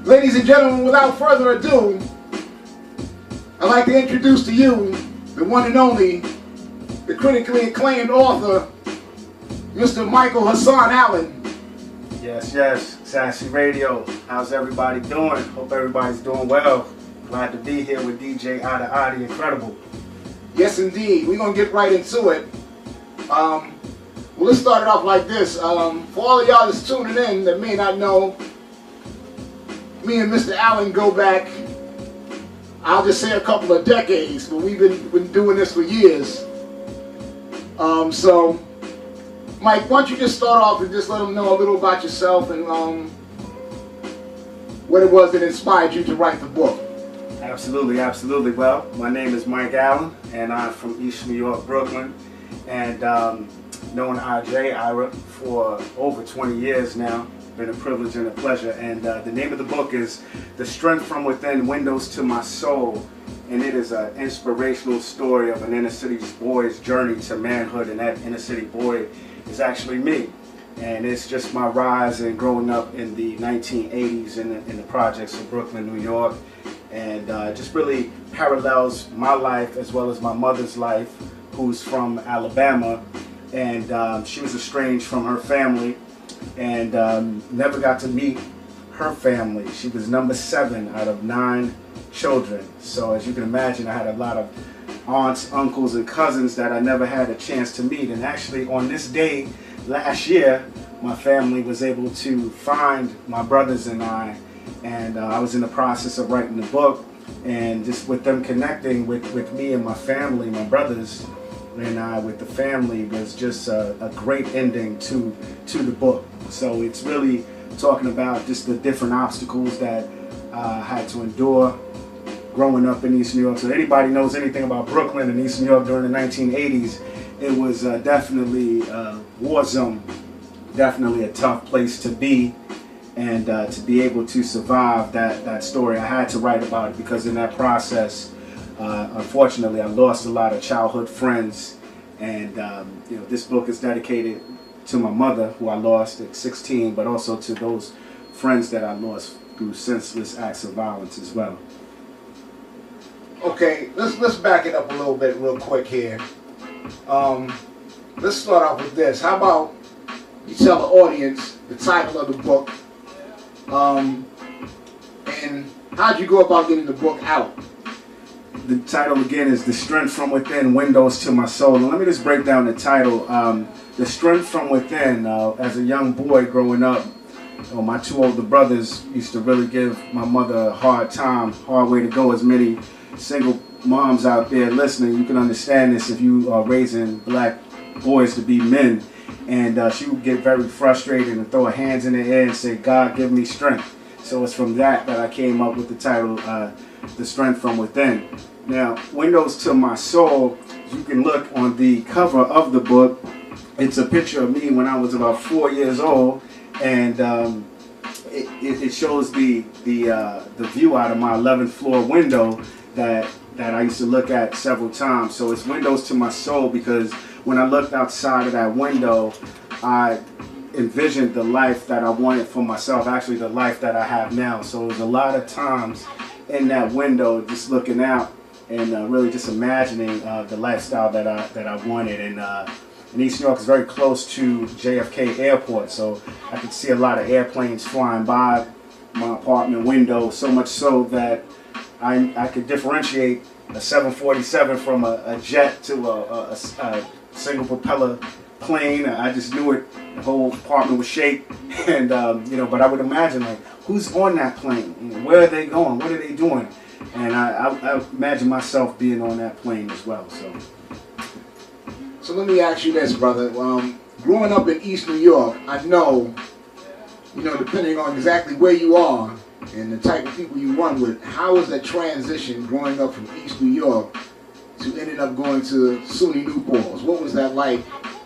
Ladies and gentlemen, without further ado, I'd like to introduce to you the one and only, the critically acclaimed author, Mr. Michael Hassan Allen. Yes, Ssassy Radio. How's everybody doing? Hope everybody's doing well. Glad to be here with DJIDA Show. Incredible. Yes, indeed. We're going to get right into it. Well, let's start it off like this. For all of y'all that's tuning in that may not know, me and Mr. Allen go back, I'll just say a couple of decades, but we've been doing this for years. So, Mike, why don't you just start off and just let them know a little about yourself and what it was that inspired you to write the book. Absolutely, absolutely. Well, my name is Mike Allen, and I'm from East New York, Brooklyn, and known Ira for over 20 years now. Been a privilege and a pleasure. And the name of the book is The Strength from Within, Windows to My Soul. And it is an inspirational story of an inner city boy's journey to manhood. And that inner city boy is actually me. And it's just my rise and growing up in the 1980s in the projects of Brooklyn, New York. And just really parallels my life as well as my mother's life, who's from Alabama. And she was estranged from her family and never got to meet her family. She was number 7 out of 9 children. So as you can imagine, I had a lot of aunts, uncles, and cousins that I never had a chance to meet. And actually on this day last year, my family was able to find my brothers and I was in the process of writing the book, and just with them connecting with me and my family, my brothers and I with the family, was just a great ending to the book. So it's really talking about just the different obstacles that I had to endure growing up in East New York. So anybody knows anything about Brooklyn and East New York during the 1980s, it was definitely a war zone, definitely a tough place to be. And to be able to survive that story, I had to write about it, because in that process, unfortunately, I lost a lot of childhood friends. And this book is dedicated to my mother, who I lost at 16, but also to those friends that I lost through senseless acts of violence as well. Okay, let's back it up a little bit real quick here. Let's start off with this. How about you tell the audience the title of the book, and how'd you go about getting the book out? The title again is The Strength from Within, Windows to My Soul. And let me just break down the title. The Strength from Within. As a young boy growing up, my 2 older brothers used to really give my mother a hard time, hard way to go. As many single moms out there listening, you can understand this if you are raising black boys to be men. And she would get very frustrated and throw her hands in the air and say, "God, give me strength." So it's from that I came up with the title, The Strength from Within. Now, Windows to My Soul, you can look on the cover of the book. It's a picture of me when I was about 4 years old, and it shows the view out of my 11th floor window that I used to look at several times. So it's Windows to My Soul because when I looked outside of that window, I envisioned the life that I wanted for myself, actually the life that I have now. So it was a lot of times in that window just looking out and really just imagining the lifestyle that I wanted. And East New York is very close to JFK Airport, so I could see a lot of airplanes flying by my apartment window, so much so that I could differentiate a 747 from a jet to a single propeller plane. I just knew it. The whole apartment would shake, and but I would imagine, like, who's on that plane? Where are they going? What are they doing? And I imagine myself being on that plane as well. So let me ask you this, brother. Growing up in East New York, I know, depending on exactly where you are and the type of people you run with, how was that transition growing up from East New York to ending up going to SUNY New Paltz? What was that like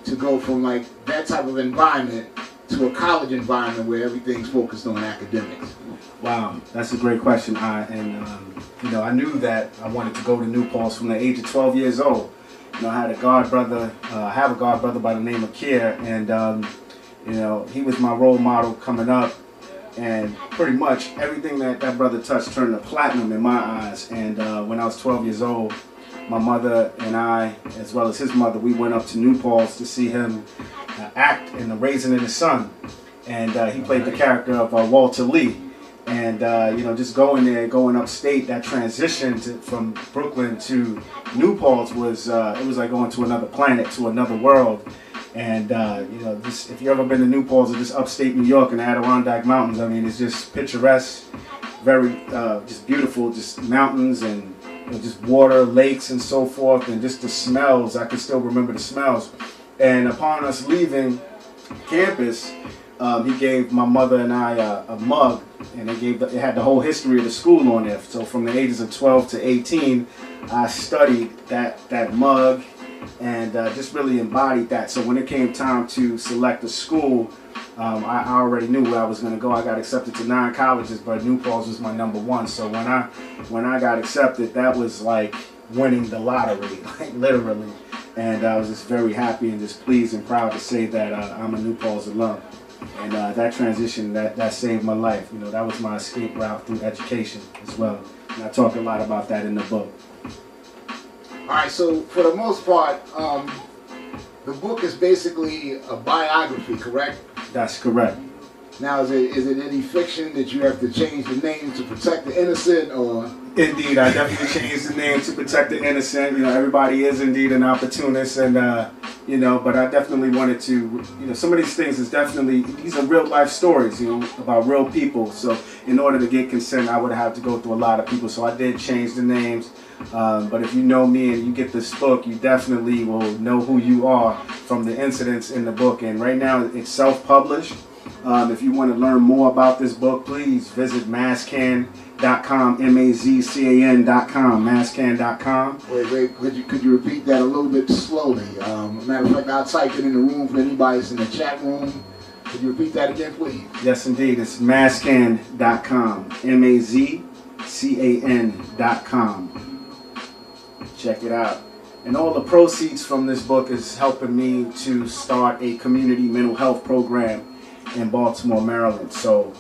to go from like that type of environment to a college environment where everything's focused on academics? Wow, that's a great question. I knew that I wanted to go to New Paltz from the age of 12 years old. I had a god brother. I have a god brother by the name of Kier, and he was my role model coming up. And pretty much everything that that brother touched turned to platinum in my eyes. And when I was 12 years old, my mother and I, as well as his mother, we went up to New Paltz to see him act in The Raising of the Sun. And he played the character of Walter Lee. And you know, just going there, going upstate, that transition from Brooklyn to New Paltz was it was like going to another planet, to another world. And you know, this, if you ever been to New Paltz or just upstate New York in the Adirondack Mountains, I mean, it's just picturesque, very just beautiful, just mountains and you know, just water, lakes, and so forth, and just the smells. I can still remember the smells. And upon us leaving campus, he gave my mother and I a mug, and it had the whole history of the school on there. So from the ages of 12 to 18, I studied that mug and just really embodied that. So when it came time to select a school, I already knew where I was going to go. I got accepted to 9 colleges, but New Paltz was my #1. So when I got accepted, that was like winning the lottery, like literally. And I was just very happy and just pleased and proud to say that I'm a New Paltz alum. And that transition, that saved my life. You know, that was my escape route through education as well. And I talk a lot about that in the book. All right, so for the most part, the book is basically a biography, correct? That's correct. Now, is it any fiction that you have to change the name to protect the innocent, or? Indeed, I definitely changed the name to protect the innocent. You know, everybody is indeed an opportunist, and you know, but I definitely wanted to, you know, some of these things is definitely, these are real life stories, you know, about real people. So in order to get consent, I would have to go through a lot of people. So I did change the names. But if you know me and you get this book, you definitely will know who you are from the incidents in the book. And right now it's self-published. If you want to learn more about this book, please visit Mazcan.com, MAZCAN.com, Mazcan.com. Wait, could you repeat that a little bit slowly? Matter of fact, I'll type it in the room for anybody that's in the chat room. Could you repeat that again, please? Yes, indeed. It's Mazcan.com, MAZCAN.com. Check it out. And all the proceeds from this book is helping me to start a community mental health program in Baltimore, Maryland. So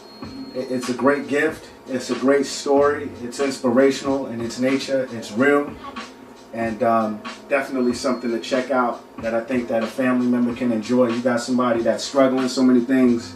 it's a great gift. It's a great story. It's inspirational in its nature. It's real. And definitely something to check out that I think that a family member can enjoy. You got somebody that's struggling, so many things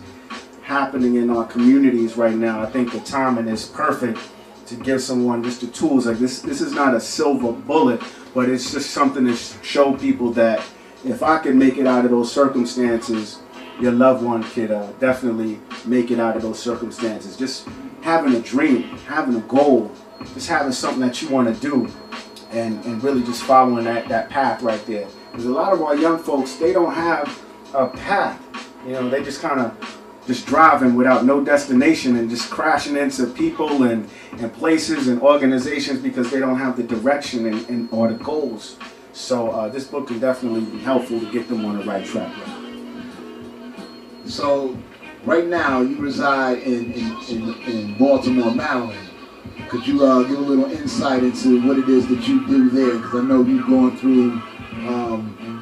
happening in our communities right now. I think the timing is perfect to give someone just the tools. Like this is not a silver bullet, but it's just something to show people that if I can make it out of those circumstances, your loved one could definitely make it out of those circumstances. Just having a dream, having a goal, just having something that you want to do, and really just following that path right there. Because a lot of our young folks, they don't have a path. You know, they just kind of just driving without no destination and just crashing into people and places and organizations because they don't have the direction and or the goals. So this book can definitely be helpful to get them on the right track. So right now you reside in Baltimore, Maryland. Could you give a little insight into what it is that you do there? Because I know you've gone through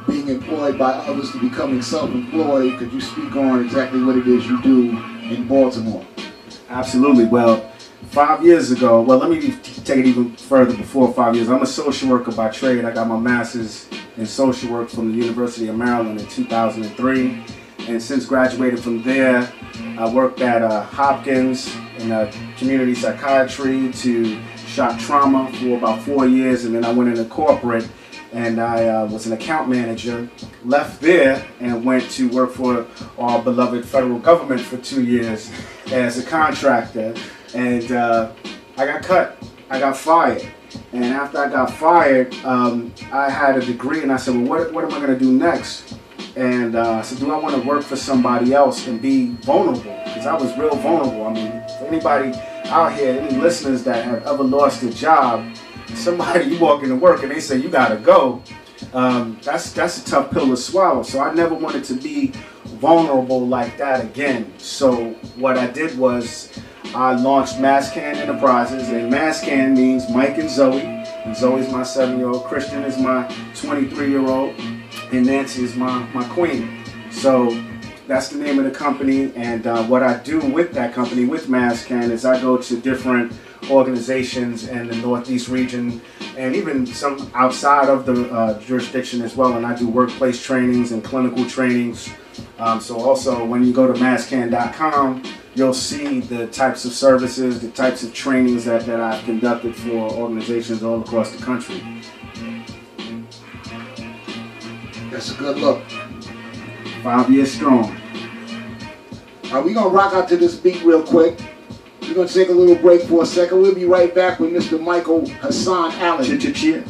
being employed by others to becoming self-employed. Could you speak on exactly what it is you do in Baltimore? Absolutely. Well, 5 years ago, well, let me take it even further before 5 years. I'm a social worker by trade. I got my master's in social work from the University of Maryland in 2003. And since graduating from there, I worked at Hopkins in community psychiatry to shock trauma for about 4 years. And then I went into corporate and I was an account manager, left there and went to work for our beloved federal government for 2 years as a contractor. And I got cut, I got fired. And after I got fired, I had a degree and I said, well, what am I gonna do next? And I said, do I want to work for somebody else and be vulnerable? Because I was real vulnerable. I mean, for anybody out here, any listeners that have ever lost a job, somebody, you walk into work and they say, you gotta go. That's a tough pill to swallow. So I never wanted to be vulnerable like that again. So what I did was I launched Mazcan Enterprises, and Mazcan means Mike and Zoe. And Zoe's my 7-year-old, Christian is my 23-year-old, and Nancy is my queen. So That's the name of the company, and what I do with that company, with Mascan, is I go to different organizations in the Northeast region and even some outside of the jurisdiction as well, and I do workplace trainings and clinical trainings. So also when you go to mascan.com, you'll see the types of services, the types of trainings that I've conducted for organizations all across the country. That's a good look. 5 years strong. We're going to rock out to this beat real quick. We're going to take a little break for a second. We'll be right back with Mr. Michael Hassan Allen. Cheer.